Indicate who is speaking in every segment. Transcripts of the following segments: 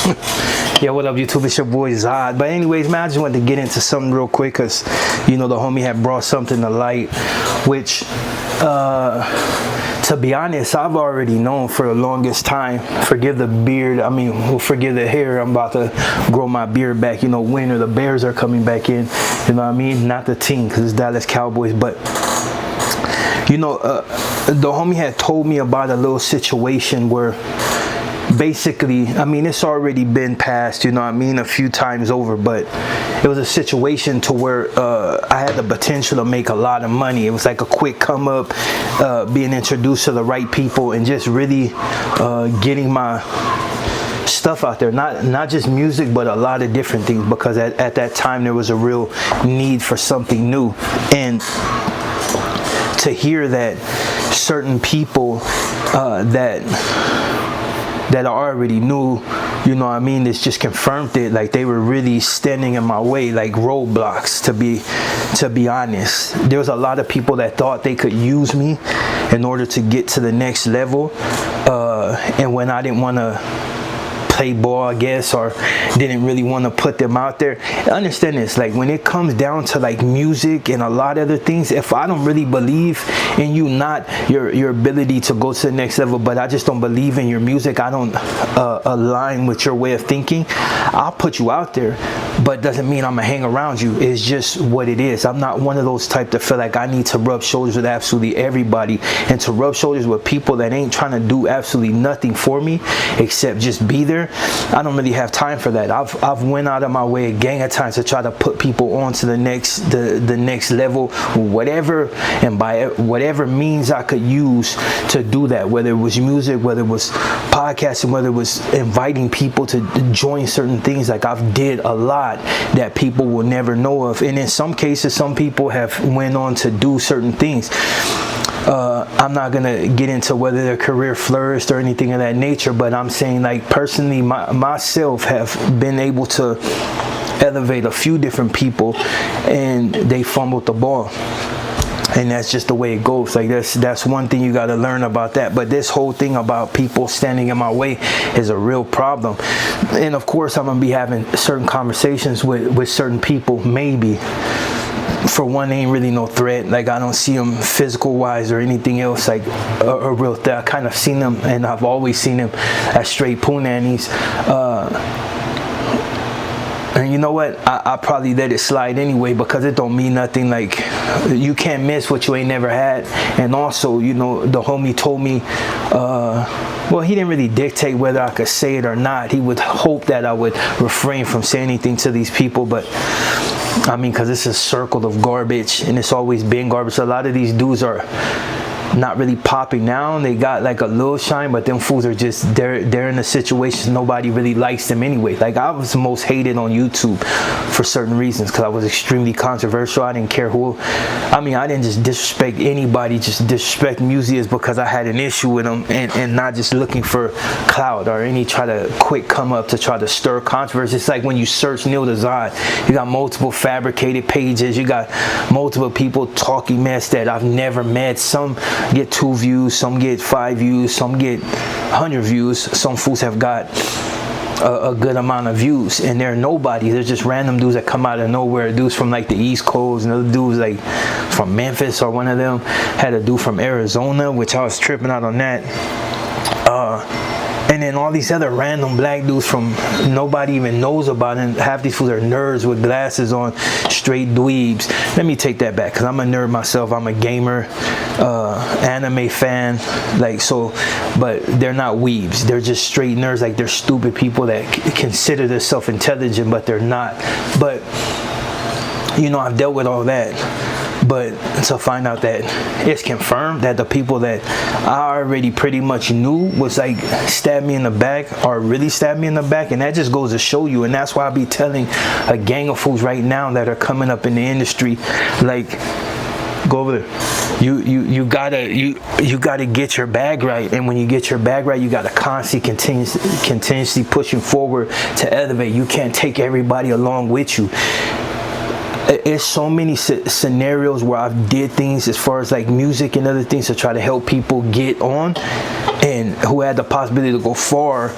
Speaker 1: Yeah, what up, YouTube? It's your boy Zod. But anyways, man, I just wanted to get into something real quick because, you know, the homie had brought something to light, which, to be honest, I've already known for the longest time. Forgive the beard. I mean, well, forgive the hair. I'm about to grow my beard back. You know, winter, the Bears are coming back in. You know what I mean? Not the team, because it's Dallas Cowboys, but... You know, the homie had told me about a little situation where basically, I mean, it's already been passed, you know what I mean, a few times over, but it was a situation to where I had the potential to make a lot of money. It was like a quick come up, being introduced to the right people and just really getting my stuff out there, not just music, but a lot of different things, because at that time there was a real need for something new. And to hear that certain people that I already knew, you know what I mean, this just confirmed it. Like, they were really standing in my way, like roadblocks, to be honest. There was a lot of people that thought they could use me in order to get to the next level, and when I didn't want to play ball, I guess, or didn't really want to put them out there. Understand this, like, when it comes down to like music and a lot of other things, if I don't really believe in you, not your ability to go to the next level, but I just don't believe in your music, I don't align with your way of thinking, I'll put you out there, but doesn't mean I'm gonna hang around you. It's just what it is. I'm not one of those type to feel like I need to rub shoulders with absolutely everybody, and to rub shoulders with people that ain't trying to do absolutely nothing for me except just be there. I don't really have time for that. I've went out of my way a gang of times to try to put people on to the next level, whatever, and by whatever means I could use to do that, whether it was music, whether it was podcasting, whether it was inviting people to join certain things. Like, I've did a lot that people will never know of, and in some cases some people have went on to do certain things. I'm not gonna get into whether their career flourished or anything of that nature, but I'm saying, like, personally, myself have been able to elevate a few different people, and they fumbled the ball. And that's just the way it goes. Like, that's one thing you got to learn about that. But this whole thing about people standing in my way is a real problem. And of course, I'm gonna be having certain conversations with certain people. Maybe, for one, they ain't really no threat. Like, I don't see them physical wise or anything else, like a real threat. I kind of seen them, and I've always seen them as straight punani's. And you know what? I probably let it slide anyway, because it don't mean nothing. Like, you can't miss what you ain't never had. And also, you know, the homie told me, well, he didn't really dictate whether I could say it or not. He would hope that I would refrain from saying anything to these people, but I mean, because it's a circle of garbage, and it's always been garbage. A lot of these dudes are not really popping now. They got like a little shine, but them fools are just, they're in a situation nobody really likes them anyway. Like, I was the most hated on YouTube for certain reasons, because I was extremely controversial. I didn't care who, I mean, I didn't just disrespect anybody, just disrespect music, because I had an issue with them, and not just looking for clout or any try to quick come up to try to stir controversy. It's like when you search Neil Zod, you got multiple fabricated pages, you got multiple people talking mess that I've never met. Some get 2 views, some get 5 views, some get 100 views. Some fools have got a good amount of views, and they're nobody. They're just random dudes that come out of nowhere. Dudes from like the East Coast, and other dudes like from Memphis, or one of them had a dude from Arizona, which I was tripping out on that. And then all these other random black dudes from nobody even knows about, and half these fools are nerds with glasses on, straight dweebs. Let me take that back, because I'm a nerd myself. I'm a gamer, anime fan, like, so, but they're not weebs. They're just straight nerds. Like, they're stupid people that consider themselves intelligent, but they're not. But, you know, I've dealt with all that. But to find out that it's confirmed that the people that I already pretty much knew was like stab me in the back, or really stab me in the back, and that just goes to show you. And that's why I be telling a gang of fools right now that are coming up in the industry, like, go over there. You gotta get your bag right, and when you get your bag right, you gotta constantly continuously pushing forward to elevate. You can't take everybody along with you. It's so many scenarios where I've did things as far as like music and other things to try to help people get on, and who had the possibility to go far,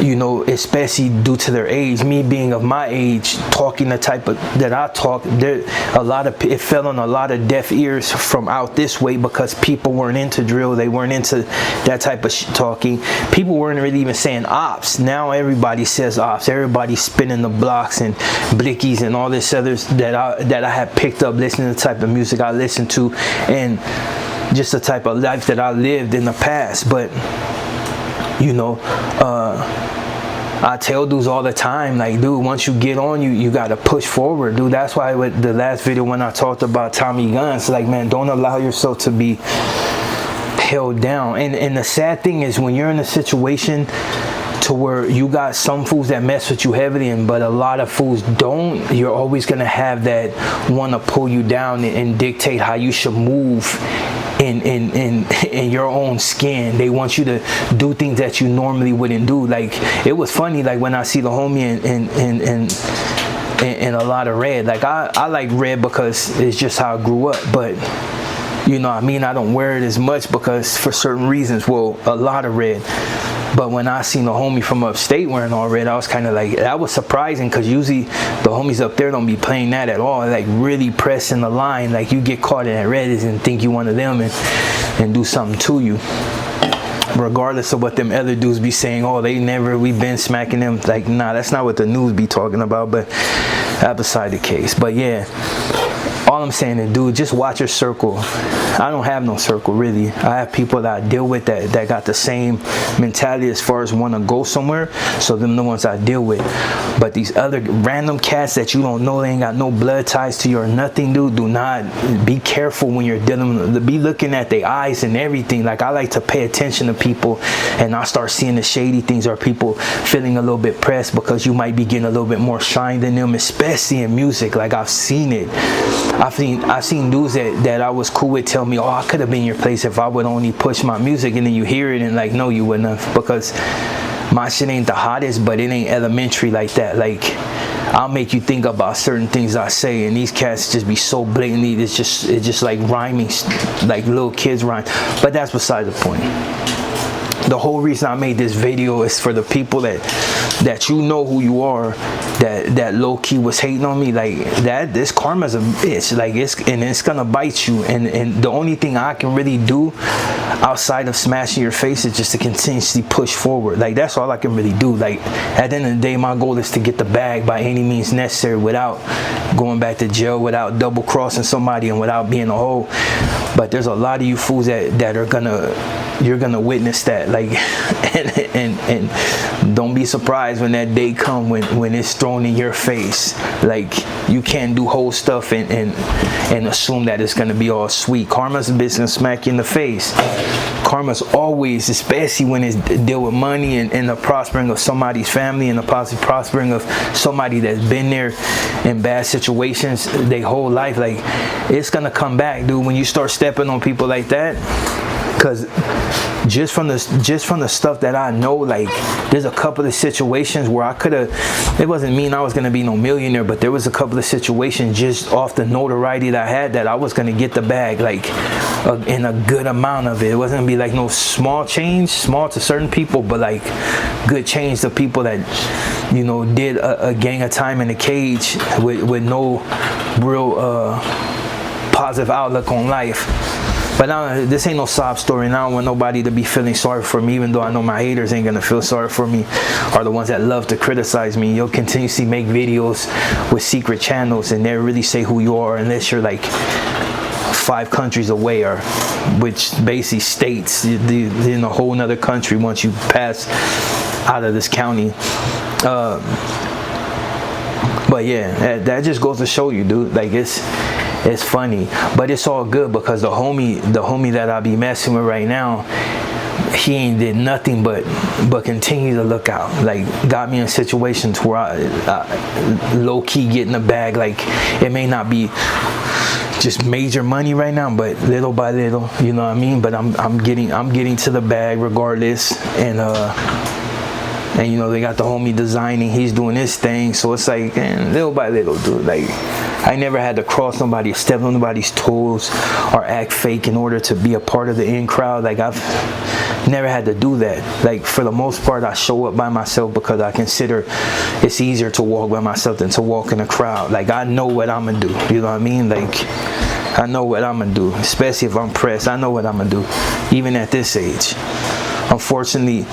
Speaker 1: you know, especially due to their age, me being of my age, talking the type of that I talk, there it fell on a lot of deaf ears from out this way, because people weren't into drill, they weren't into that type of talking. People weren't really even saying ops. Now everybody says ops. Everybody's spinning the blocks and blickies and all this others that I have picked up listening to the type of music I listen to, and just the type of life that I lived in the past. But you know, I tell dudes all the time, like, dude, once you get on, you gotta push forward, dude. That's why with the last video when I talked about Tommy guns, like, man, don't allow yourself to be held down. And the sad thing is, when you're in a situation to where you got some fools that mess with you heavily, but a lot of fools don't, you're always gonna have that want to pull you down and dictate how you should move in your own skin. They want you to do things that you normally wouldn't do. Like, it was funny, like when I see the homie in a lot of red. Like, I like red because it's just how I grew up, but you know what I mean, I don't wear it as much because for certain reasons, well, a lot of red. But when I seen the homie from upstate wearing all red, I was kind of like, that was surprising, because usually the homies up there don't be playing that at all, like really pressing the line. Like, you get caught in that red and think you one of them and do something to you, regardless of what them other dudes be saying. Oh, we've been smacking them. Like, nah, that's not what the news be talking about, but that's beside the case. But yeah, all I'm saying is, dude, just watch your circle. I don't have no circle, really. I have people that I deal with that got the same mentality as far as want to go somewhere, so them the ones I deal with. But these other random cats that you don't know, they ain't got no blood ties to you or nothing, dude, do not, be careful when you're dealing with, be looking at their eyes and everything. Like, I like to pay attention to people, and I start seeing the shady things, or people feeling a little bit pressed because you might be getting a little bit more shine than them, especially in music. Like, I've seen it. I've seen dudes that I was cool with tell me, oh, I could have been your place if I would only push my music, and then you hear it and like, no, you wouldn't have, because my shit ain't the hottest, but it ain't elementary like that. Like, I'll make you think about certain things I say, and these cats just be so blatantly, it's just like rhyming, like little kids rhyme. But that's beside the point. The whole reason I made this video is for the people that you know who you are, that low-key was hating on me. Like, this karma's a bitch. Like, it's gonna bite you, and the only thing I can really do outside of smashing your face is just to continuously push forward. Like, that's all I can really do. Like, at the end of the day, my goal is to get the bag by any means necessary, without going back to jail, without double crossing somebody, and without being a hoe. But there's a lot of you fools that are you're gonna witness that. Like, and don't be surprised when that day come when it's thrown in your face. Like, you can't do whole stuff and assume that it's gonna be all sweet. Karma's a bitch gonna smack you in the face. Karma's always, especially when it's deal with money and the prospering of somebody's family, and the positive prospering of somebody that's been there in bad situations their whole life. Like, it's gonna come back, dude, when you start stepping on people like that. Because just from the stuff that I know, like, there's a couple of situations where I could have, it wasn't mean I was gonna be no millionaire, but there was a couple of situations just off the notoriety that I had, that I was gonna get the bag, like, in a good amount of it. It wasn't gonna be like no small change, small to certain people, but like good change to people that, you know, did a gang of time in a cage with no real positive outlook on life. But now, this ain't no sob story, and I don't want nobody to be feeling sorry for me, even though I know my haters ain't gonna feel sorry for me, are the ones that love to criticize me. You'll continuously make videos with secret channels and never really say who you are, unless you're like 5 countries away, or which basically states you're in a whole nother country once you pass out of this county. But yeah, that just goes to show you, dude, like, it's funny, but it's all good, because the homie that I be messing with right now, he ain't did nothing but continue to look out. Like, got me in situations where I low-key getting the bag. Like, it may not be just major money right now, but little by little, you know what I mean? But I'm getting to the bag regardless, and you know, they got the homie designing, he's doing his thing, so it's like, little by little, dude. Like, I never had to cross nobody, step on nobody's toes, or act fake in order to be a part of the in crowd. Like, I've never had to do that. Like, for the most part, I show up by myself because I consider it's easier to walk by myself than to walk in a crowd. Like, I know what I'm gonna do, you know what I mean? Like, I know what I'm gonna do, especially if I'm pressed. I know what I'm gonna do, even at this age. Unfortunately,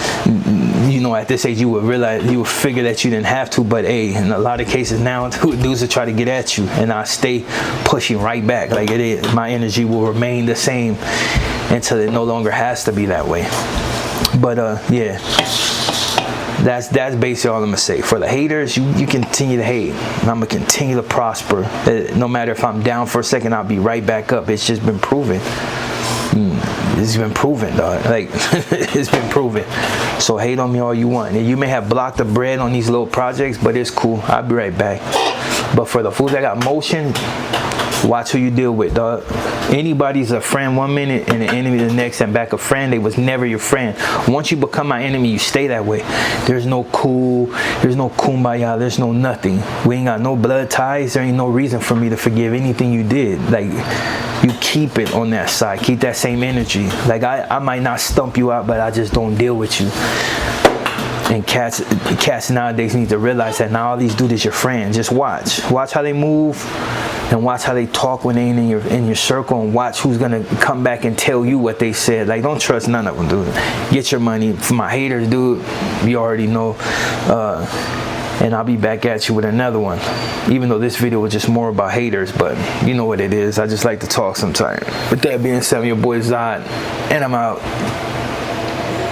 Speaker 1: you know, at this age, you would realize, you would figure that you didn't have to, but hey, in a lot of cases now, dudes will try to get at you, and I stay pushing right back. Like, it is, my energy will remain the same until it no longer has to be that way. But yeah, that's basically all I'm gonna say. For the haters, you continue to hate, and I'm gonna continue to prosper. No matter if I'm down for a second, I'll be right back up. It's just been proven. It's been proven, dog. Like, it's been proven. So hate on me all you want. And you may have blocked the bread on these little projects, but it's cool. I'll be right back. But for the fools that got motion, watch who you deal with, dog. Anybody's a friend one minute and an enemy the next, and back a friend. They was never your friend. Once you become my enemy, you stay that way. There's no cool, there's no kumbaya, there's no nothing. We ain't got no blood ties. There ain't no reason for me to forgive anything you did. Like, you keep it on that side. Keep that same energy. Like, I might not stump you out, but I just don't deal with you. And cats nowadays need to realize that now all these dudes is your friend. Just watch how they move, and watch how they talk when they ain't in your circle, and watch who's gonna come back and tell you what they said. Like, don't trust none of them, dude. Get your money. For my haters, dude, you already know. And I'll be back at you with another one, even though this video was just more about haters, but you know what it is. I just like to talk sometimes. With that being said, I'm your boy Zod, and I'm out.